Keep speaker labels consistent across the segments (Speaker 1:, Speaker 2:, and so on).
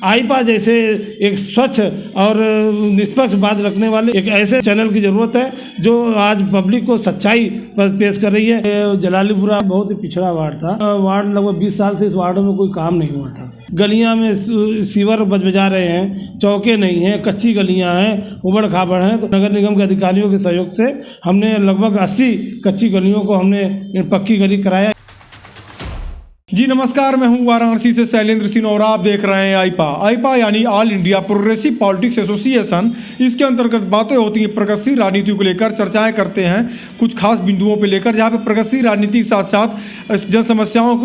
Speaker 1: आईपा जैसे एक स्वच्छ और निष्पक्ष बात रखने वाले एक ऐसे चैनल की ज़रूरत है जो आज पब्लिक को सच्चाई पर पेश कर रही है। जलालीपुरा बहुत ही पिछड़ा वार्ड था। वार्ड लगभग 20 साल से इस वार्ड में कोई काम नहीं हुआ था। गलियां में सीवर बजा रहे हैं, चौके नहीं हैं, कच्ची गलियां हैं, उबड़ खाबड़ हैं। तो नगर निगम के अधिकारियों के सहयोग से हमने लगभग 80 कच्ची गलियों को हमने पक्की गली कराया।
Speaker 2: जी नमस्कार, मैं हूं वाराणसी से शैलेंद्र सिंह और आप देख रहे हैं आईपा यानी all India progressive politics association. इसके अंतर्गत बातें होती हैं प्रगतिशील राजनीति को लेकर, चर्चाएं करते हैं कुछ खास बिंदुओं पे लेकर, जहां पे प्रगतिशील राजनीति के साथ साथ जन समस्याओं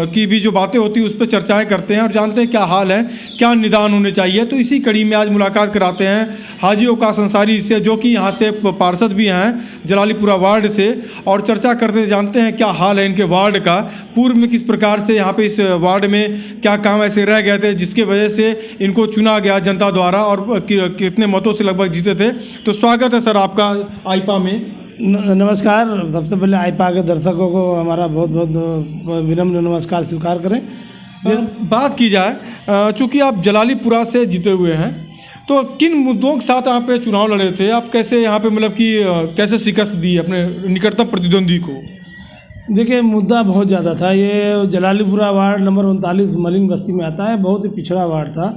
Speaker 2: की भी जो बातें होती हैं उस पर चर्चाएँ करते हैं और जानते हैं क्या हाल है, क्या निदान होने चाहिए। तो इसी कड़ी में आज मुलाकात कराते हैं हाजी अवकाश अंसारी से, जो कि यहाँ से पार्षद भी हैं जलालीपुरा वार्ड से, और चर्चा करते जानते हैं क्या हाल है इनके वार्ड का, पूर्व में किस प्रकार से यहाँ पे इस वार्ड में क्या काम ऐसे रह गए थे जिसके वजह से इनको चुना गया जनता द्वारा और कितने मतों से लगभग जीते थे। तो स्वागत है सर आपका आईपा में।
Speaker 1: नमस्कार। सबसे पहले आईपा के दर्शकों को हमारा बहुत बहुत विनम्र नमस्कार स्वीकार करें।
Speaker 2: बात की जाए, चूँकि आप जलालीपुरा से जीते हुए हैं, तो किन मुद्दों के साथ यहाँ पे चुनाव लड़े थे आप? कैसे यहाँ पे मतलब कि कैसे शिकस्त दी अपने निकटतम प्रतिद्वंदी को?
Speaker 1: देखिए, मुद्दा बहुत ज़्यादा था। ये जलालीपुरा वार्ड नंबर 39 मलिन बस्ती में आता है। बहुत ही पिछड़ा वार्ड था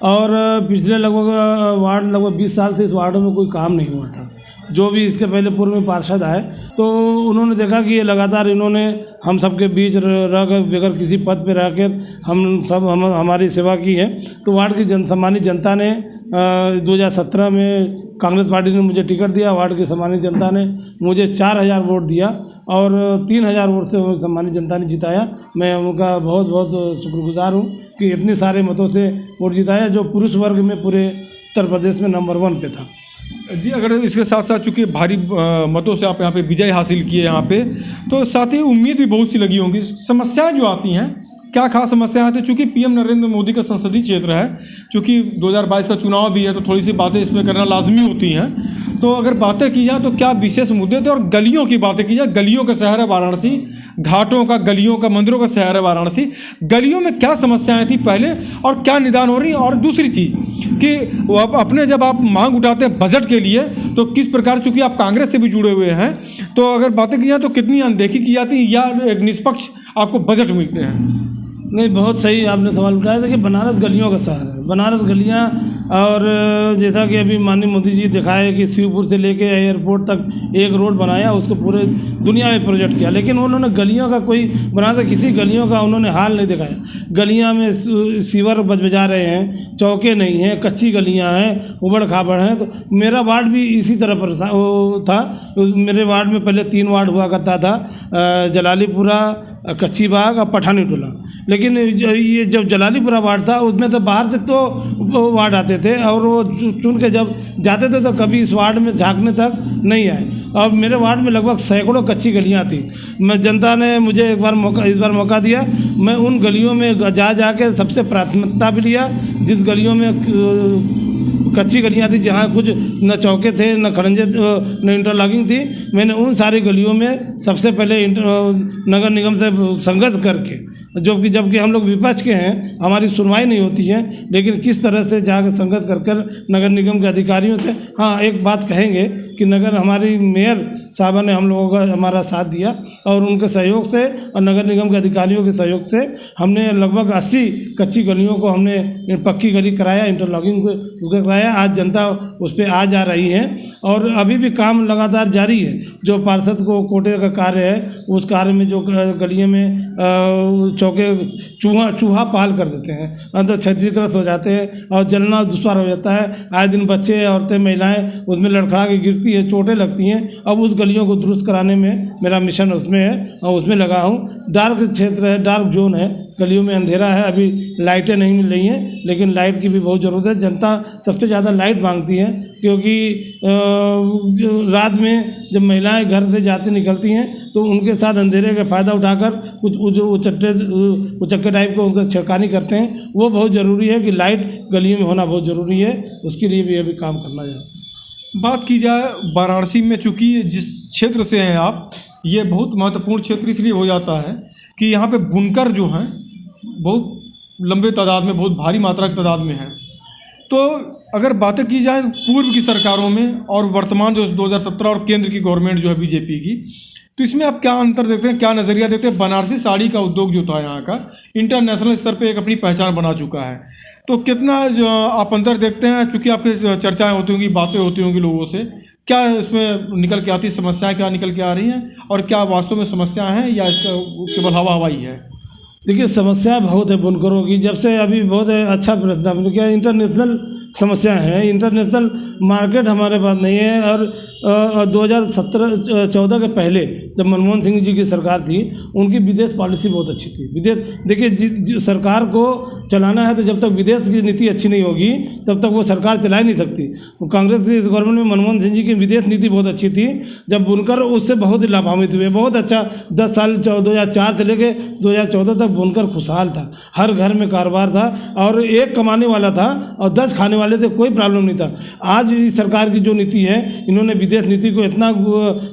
Speaker 1: और पिछले लगभग 20 साल से इस वार्ड में कोई काम नहीं हुआ था। जो भी इसके पहले पूर्व में पार्षद आए तो उन्होंने देखा कि ये लगातार इन्होंने हम सबके बीच रह कर बगैर किसी पद पे रहकर हमारी सेवा की है। तो वार्ड की सम्मानित जनता ने 2017 में कांग्रेस पार्टी ने मुझे टिकट दिया। वार्ड की सम्मानित जनता ने मुझे 4000 वोट दिया और 3000 वोट से सम्मानित जनता ने जिताया। मैं उनका बहुत बहुत शुक्रगुजार हूँ कि इतने सारे मतों से वोट जिताया, जो पुरुष वर्ग में पूरे उत्तर प्रदेश में नंबर 1 पे था।
Speaker 2: जी, अगर इसके साथ साथ चूँकि भारी मतों से आप यहाँ पे विजय हासिल किए यहाँ पे, तो साथ ही उम्मीद भी बहुत सी लगी होंगी। समस्याएं जो आती हैं, क्या खास समस्या है? तो चूँकि पीएम नरेंद्र मोदी का संसदीय क्षेत्र है, चूँकि 2022 का चुनाव भी है, तो थोड़ी सी बातें इसमें करना लाजमी होती हैं। तो अगर बातें की जाए तो क्या विशेष मुद्दे थे? और गलियों की बातें की जाए, गलियों का शहर है वाराणसी, घाटों का, गलियों का, मंदिरों का शहर है वाराणसी। गलियों में क्या समस्याएं थी पहले और क्या निदान हो रही? और दूसरी चीज़ कि अपने जब आप मांग उठाते हैं बजट के लिए, तो किस प्रकार, चूँकि आप कांग्रेस से भी जुड़े हुए हैं, तो अगर बातें की जाए तो कितनी अनदेखी की जाती है या एक निष्पक्ष आपको बजट मिलते हैं?
Speaker 1: नहीं, बहुत सही आपने सवाल उठाया था कि बनारस गलियों का शहर है। बनारस गलियां, और जैसा कि अभी माननीय मोदी जी दिखाए कि शिवपुर से लेके एयरपोर्ट तक एक रोड बनाया, उसको पूरे दुनिया में प्रोजेक्ट किया, लेकिन उन्होंने गलियों का कोई बनारस किसी गलियों का उन्होंने हाल नहीं दिखाया। गलियां में सीवर बजा रहे हैं, चौके नहीं हैं, कच्ची गलियां हैं, उबड़ खाबड़ हैं। तो मेरा वार्ड भी इसी तरह पर था। मेरे वार्ड में पहले 3 वार्ड हुआ करता था, जलालीपुरा, कच्ची बाग और पठानी टोला। लेकिन ये जब जलालीपुरा वार्ड था उसमें तो बाहर से तो वार्ड आते थे और वो चुन के जब जाते थे तो कभी इस वार्ड में झांकने तक नहीं आए। और मेरे वार्ड में लगभग सैकड़ों कच्ची गलियां थी। मैं जनता ने मुझे इस बार मौका दिया। मैं उन गलियों में जा के सबसे प्राथमिकता भी लिया जिस गलियों में कच्ची गलियां थी, जहाँ कुछ न चौके थे, न खड़ंजे, न इंटरलॉकिंग थी। मैंने उन सारी गलियों में सबसे पहले नगर निगम से संघर्ष करके, जबकि हम लोग विपक्ष के हैं, हमारी सुनवाई नहीं होती है, लेकिन किस तरह से जाकर संघर्ष कर नगर निगम के अधिकारियों से। हाँ, एक बात कहेंगे कि हमारी मेयर साहबा ने हम लोगों का हमारा साथ दिया और उनके सहयोग से और नगर निगम के अधिकारियों के सहयोग से हमने लगभग 80 कच्ची गलियों को हमने पक्की गली कराया, इंटरलॉकिंग को कराया। आज जनता उस पर आ जा रही है और अभी भी काम लगातार जारी है। जो पार्षद को कोटे का कार्य है, उस कार्य में जो गलियों में चौके चूहा पाल कर देते हैं, अंदर क्षतिग्रस्त हो जाते हैं और जलना दुश्वार हो जाता है। आए दिन बच्चे, औरतें, महिलाएं उसमें लड़खड़ा के गिरती है, चोटें लगती हैं। अब उस गलियों को दुरुस्त कराने में मेरा मिशन उसमें है और उसमें लगा हूँ। डार्क क्षेत्र है, डार्क जोन है, गलियों में अंधेरा है, अभी लाइटें नहीं मिल रही हैं, लेकिन लाइट की भी बहुत ज़रूरत है। जनता सबसे ज़्यादा लाइट मांगती है, क्योंकि रात में जब महिलाएं घर से जाती निकलती हैं तो उनके साथ अंधेरे का फ़ायदा उठाकर कुछ उचक्के टाइप को उनका छिड़कानी करते हैं। वो बहुत ज़रूरी है कि लाइट गलियों में होना बहुत ज़रूरी है। उसके लिए भी अभी काम करना है।
Speaker 2: बात की जाए वाराणसी में, चूँकि जिस क्षेत्र से हैं आप, ये बहुत महत्वपूर्ण क्षेत्र इसलिए हो जाता है कि यहाँ पे बुनकर जो हैं बहुत लंबे तादाद में, बहुत भारी मात्रा की तादाद में हैं। तो अगर बातें की जाए पूर्व की सरकारों में और वर्तमान जो 2017 और केंद्र की गवर्नमेंट जो है बीजेपी की, तो इसमें आप क्या अंतर देखते हैं, क्या नज़रिया देखते हैं? बनारसी साड़ी का उद्योग जो था यहाँ का, इंटरनेशनल स्तर पे एक अपनी पहचान बना चुका है, तो कितना जो आप अंतर देखते हैं? चूँकि आपकी चर्चाएं होती होंगी, बातें होती होंगी लोगों से, क्या इसमें निकल के आती समस्याएं, क्या निकल के आ रही हैं, और क्या वास्तव में समस्याएं हैं या इसका केवल हवा हवाई है?
Speaker 1: देखिए, समस्या बहुत है बुनकरों की, जब से अभी बहुत अच्छा प्रयत्न किया। इंटरनेशनल समस्या है, इंटरनेशनल मार्केट हमारे पास नहीं है। और 2017-14 के पहले जब मनमोहन सिंह जी की सरकार थी, उनकी विदेश पॉलिसी बहुत अच्छी थी। विदेश देखिए, सरकार को चलाना है तो जब तक विदेश की नीति अच्छी नहीं होगी तब तक वो सरकार चला ही नहीं सकती। कांग्रेस की गवर्नमेंट में मनमोहन सिंह जी की विदेश नीति बहुत अच्छी थी, जब बुनकर उससे बहुत ही लाभान्वित हुए। बहुत अच्छा 10 साल 2004 से लेके 2014 तक बुनकर खुशहाल था, हर घर में कारोबार था और एक कमाने वाला था और 10 खाने वाले थे, कोई प्रॉब्लम नहीं था। आज इस सरकार की जो नीति है, इन्होंने विदेश नीति को इतना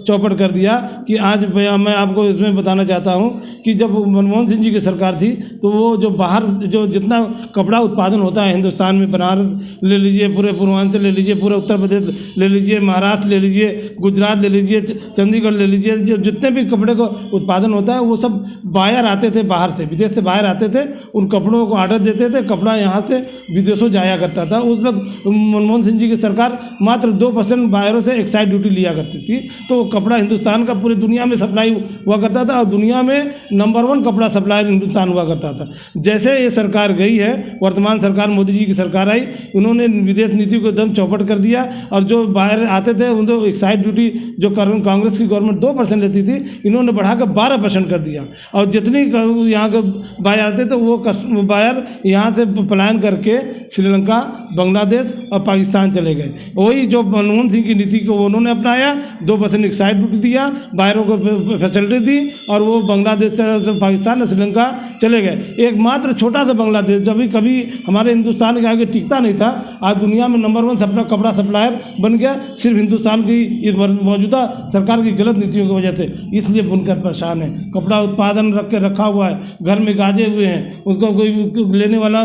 Speaker 1: चौपट कर दिया कि आज मैं आपको इसमें बताना चाहता हूँ कि जब मनमोहन सिंह जी की सरकार थी तो वो जो बाहर जो जितना कपड़ा उत्पादन होता है हिंदुस्तान में, बनारस ले लीजिए, पूरे पूर्वांचल ले लीजिए, पूरे उत्तर प्रदेश ले लीजिए, महाराष्ट्र ले लीजिए, गुजरात ले लीजिए, चंडीगढ़ ले लीजिए, जो जितने भी कपड़े को उत्पादन होता है वो सब बायर आते थे, बाहर से, विदेश से बाहर आते थे, उन कपड़ों को ऑर्डर देते थे, कपड़ा यहाँ से विदेशों जाया करता था। उस वक्त मनमोहन सिंह जी की सरकार मात्र 2% बाहरों से एक्साइज ड्यूटी लिया करती थी, तो कपड़ा हिंदुस्तान का पूरी दुनिया में सप्लाई हुआ करता था और दुनिया में नंबर 1 कपड़ा सप्लायर हिंदुस्तान हुआ करता था। जैसे ये सरकार गई है, वर्तमान सरकार मोदी जी की सरकार आई, उन्होंने विदेश नीति को एकदम चौपट कर दिया और जो बाहर आते थे उनको एक्साइज ड्यूटी जो कांग्रेस की गवर्नमेंट 2% लेती थी, इन्होंने बढ़ाकर 12% कर दिया। और जितनी यहाँ के बायर आते थे वो बायर यहाँ से पलायन करके श्रीलंका, बांग्लादेश और पाकिस्तान चले गए। वही जो मनमोहन सिंह की नीति को उन्होंने अपनाया, 2% एक्साइज ड्यूटी दिया, बायरों को फैसिलिटी दी और वो बांग्लादेश, पाकिस्तान और श्रीलंका चले गए। एकमात्र छोटा सा बांग्लादेश जो कभी हमारे हिंदुस्तान के आगे टिकता नहीं था, आज दुनिया में नंबर 1 कपड़ा सप्लायर बन गया, सिर्फ हिंदुस्तान की इस मौजूदा सरकार की गलत नीतियों की वजह से। इसलिए बुनकर परेशान है, कपड़ा उत्पादन रखा हुआ है, घर में गाजे हुए हैं, उसको कोई लेने वाला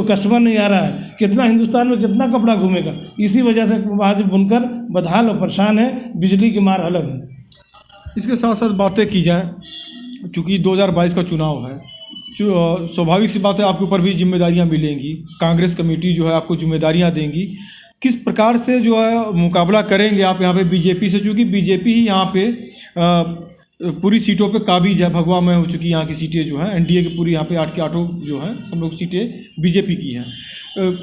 Speaker 1: कस्टमर नहीं आ रहा है। कितना हिंदुस्तान में कितना कपड़ा घूमेगा? इसी वजह से आज बुनकर बदहाल और परेशान है, बिजली की मार अलग है।
Speaker 2: इसके साथ साथ बातें की जाए, चूँकि 2022 का चुनाव है, जो स्वाभाविक सी बात है आपके ऊपर भी जिम्मेदारियां मिलेंगी, कांग्रेस कमेटी जो है आपको जिम्मेदारियां देंगी, किस प्रकार से जो है मुकाबला करेंगे आप यहाँ पे बीजेपी से? चूँकि बीजेपी ही यहाँ पे पूरी सीटों पे काबिज है, भगवा में हो चुकी यहाँ की सीटें जो हैं, एनडीए की पूरी यहाँ पे 8 की 8 जो हैं सब लोग सीटें बीजेपी की हैं,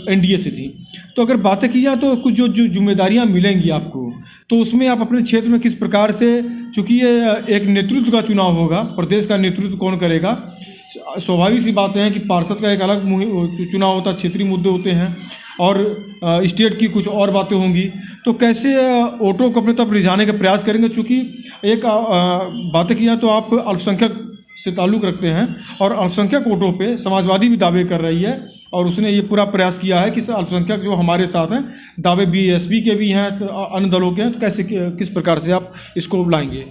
Speaker 2: एनडीए से थी। तो अगर बातें की जाए तो कुछ जो जिम्मेदारियां मिलेंगी आपको, तो उसमें आप अपने क्षेत्र में किस प्रकार से, चूँकि ये एक नेतृत्व का चुनाव होगा, प्रदेश का नेतृत्व कौन करेगा, स्वाभाविक सी बातें हैं कि पार्षद का एक अलग चुनाव होता है, क्षेत्रीय मुद्दे होते हैं और स्टेट की कुछ और बातें होंगी, तो कैसे वोटों को अपने तरफ रिझाने का प्रयास करेंगे? चूँकि एक बातें किया तो आप अल्पसंख्यक से ताल्लुक़ रखते हैं और अल्पसंख्यक वोटों पे समाजवादी भी दावे कर रही है और उसने ये पूरा प्रयास किया है कि अल्पसंख्यक जो हमारे साथ हैं, दावे बीएसपी के भी हैं, अन्य दलों के हैं, तो कैसे किस प्रकार से आप इसको लाएंगे?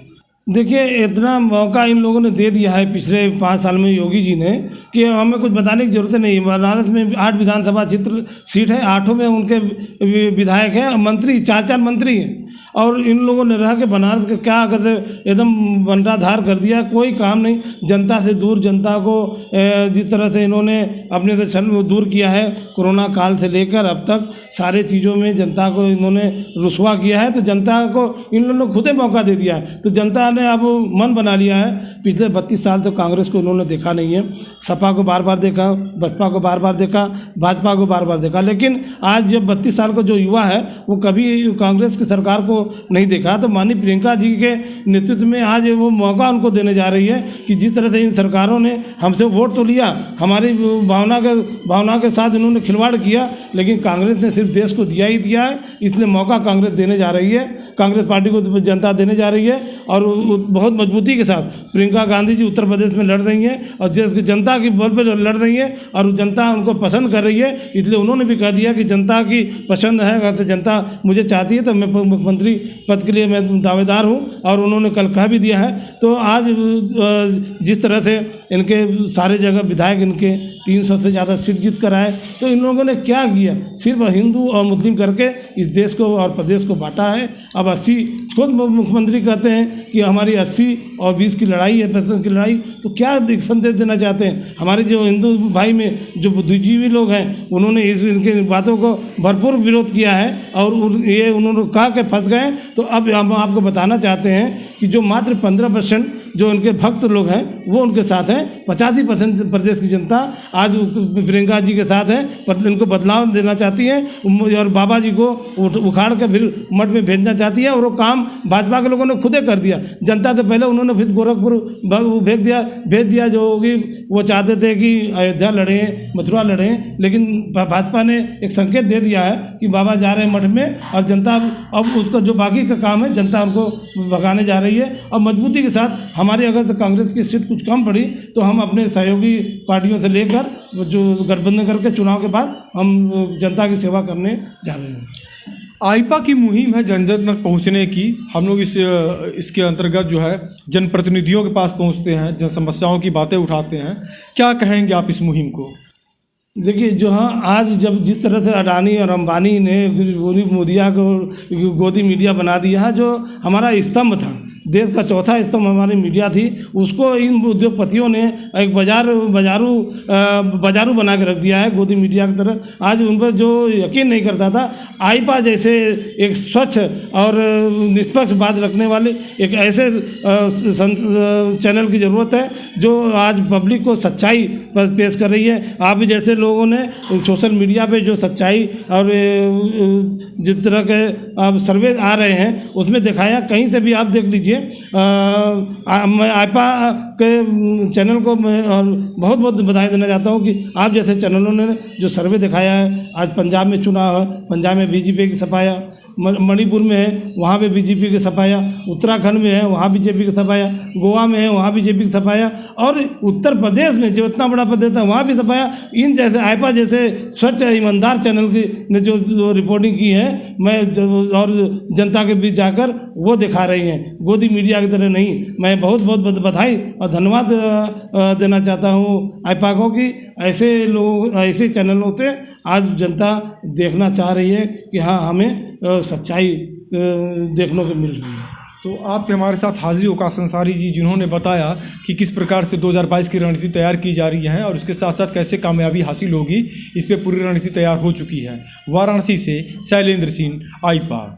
Speaker 1: देखिए, इतना मौका इन लोगों ने दे दिया है पिछले 5 साल में योगी जी ने कि हमें कुछ बताने की ज़रूरत नहीं। बनारस में 8 विधानसभा क्षेत्र सीट है, 8 में उनके विधायक हैं, मंत्री 4-4 मंत्री हैं और इन लोगों ने रह के बनारस का क्या कहते एकदम बंटाधार कर दिया, कोई काम नहीं, जनता से दूर, जनता को जिस तरह से इन्होंने अपने से दूर किया है, कोरोना काल से लेकर अब तक सारे चीज़ों में जनता को इन्होंने रुसवा किया है, तो जनता को इन लोगों ने खुद ही मौका दे दिया है, तो जनता ने अब मन बना लिया है। पिछले 32 साल तो कांग्रेस को इन्होंने देखा नहीं है, सपा को बार बार देखा, बसपा को बार बार देखा, भाजपा को बार बार देखा, लेकिन आज जब 32 साल का जो युवा है वो कभी कांग्रेस की सरकार को नहीं देखा, तो माननीय प्रियंका जी के नेतृत्व में आज वो मौका उनको देने जा रही है कि जिस तरह से इन सरकारों ने हमसे वोट तो लिया, हमारी भावना के साथ इन्होंने खिलवाड़ किया, लेकिन कांग्रेस ने सिर्फ देश को दिया ही दिया है, इसलिए मौका कांग्रेस देने जा रही है, कांग्रेस पार्टी को जनता देने जा रही है और बहुत मजबूती के साथ प्रियंका गांधी जी उत्तर प्रदेश में लड़ रही हैं और देश की जनता की बल पर लड़ रही है और जनता उनको पसंद कर रही है, इसलिए उन्होंने भी कह दिया कि जनता की पसंद है, अगर जनता मुझे चाहती है तो मैं मुख्यमंत्री पद के लिए मैं दावेदार हूँ और उन्होंने कल कह भी दिया है। तो आज जिस तरह से इनके सारे जगह विधायक इनके 300 से ज़्यादा सीट जीत कर आए, तो इन लोगों ने क्या किया, सिर्फ हिंदू और मुस्लिम करके इस देश को और प्रदेश को बांटा है। अब 80 खुद मुख्यमंत्री कहते हैं कि हमारी 80 और 20 की लड़ाई है, % की लड़ाई। तो क्या संदेश देना चाहते हैं? हमारे जो हिंदू भाई में जो बुद्धिजीवी लोग हैं उन्होंने इनके बातों को भरपूर विरोध किया है और ये उन्होंने कहा कि फंस गए। तो अब हम आपको बताना चाहते हैं कि जो मात्र 15% जो उनके भक्त लोग हैं वो उनके साथ हैं, 85% प्रदेश की जनता आज प्रियंका जी के साथ है, पर इनको बदलाव देना चाहती है और बाबा जी को उखाड़ कर फिर मठ में भेजना चाहती है। और वो काम भाजपा के लोगों ने खुदे कर दिया। जनता से पहले उन्होंने फिर गोरखपुर भेज दिया जो कि वो चाहते थे कि अयोध्या लड़ें, मथुरा लड़ें, लेकिन भाजपा ने एक संकेत दे दिया है कि बाबा जा रहे हैं मठ में और जनता अब उसका जो बाकी का काम है जनता उनको भगाने जा रही है। और मजबूती के साथ हमारी अगर कांग्रेस की सीट कुछ कम पड़ी तो हम अपने सहयोगी पार्टियों से लेकर जो गठबंधन करके चुनाव के बाद हम जनता की सेवा करने जा रहे हैं।
Speaker 2: आईपा की मुहिम है जन जन तक पहुंचने की। हम लोग इसके अंतर्गत जो है जनप्रतिनिधियों के पास पहुंचते हैं, जन समस्याओं की बातें उठाते हैं। क्या कहेंगे आप इस मुहिम को?
Speaker 1: देखिए, जो हाँ आज जब जिस तरह से अडानी और अंबानी ने पूरी मीडिया को गोदी मीडिया बना दिया है, जो हमारा स्तंभ था, देश का चौथा स्तंभ हमारी मीडिया थी, उसको इन उद्योगपतियों ने एक बाजारू बना के रख दिया है गोदी मीडिया की तरह। आज उन पर जो यकीन नहीं करता था, आईपा जैसे एक स्वच्छ और निष्पक्ष बात रखने वाले एक ऐसे चैनल की ज़रूरत है जो आज पब्लिक को सच्चाई पर पेश कर रही है। आप जैसे लोगों ने सोशल मीडिया पे जो सच्चाई और जिस तरह के अब सर्वे आ रहे हैं उसमें दिखाया, कहीं से भी आप देख लीजिए। मैं आईपा के चैनल को मैं और बहुत बहुत बधाई देना चाहता हूँ कि आप जैसे चैनलों ने जो सर्वे दिखाया है। आज पंजाब में चुनाव है, पंजाब में बीजेपी की सफाया, मणिपुर में है वहाँ पे बीजेपी की सफाया, उत्तराखंड में है वहाँ बीजेपी की सफाया, गोवा में है वहाँ बीजेपी की सफाया, और उत्तर प्रदेश में जो इतना बड़ा प्रदेश है वहाँ भी सफाया। इन जैसे आईपा जैसे स्वच्छ ईमानदार चैनल की ने जो रिपोर्टिंग की है, मैं और जनता के बीच जाकर वो दिखा रही हैं, गोदी मीडिया की तरह नहीं। मैं बहुत बहुत बधाई और धन्यवाद देना चाहता हूँ आईपा को कि ऐसे लोग ऐसे चैनलों से आज जनता देखना चाह रही है कि हाँ हमें सच्चाई देखने को मिल रही है।
Speaker 2: तो आप थे हमारे साथ हाजिर ओकाश अंसारी जी, जिन्होंने बताया कि किस प्रकार से 2022 की रणनीति तैयार की जा रही है और उसके साथ साथ कैसे कामयाबी हासिल होगी, इस पे पूरी रणनीति तैयार हो चुकी है। वाराणसी से शैलेंद्र सिंह, आईपा।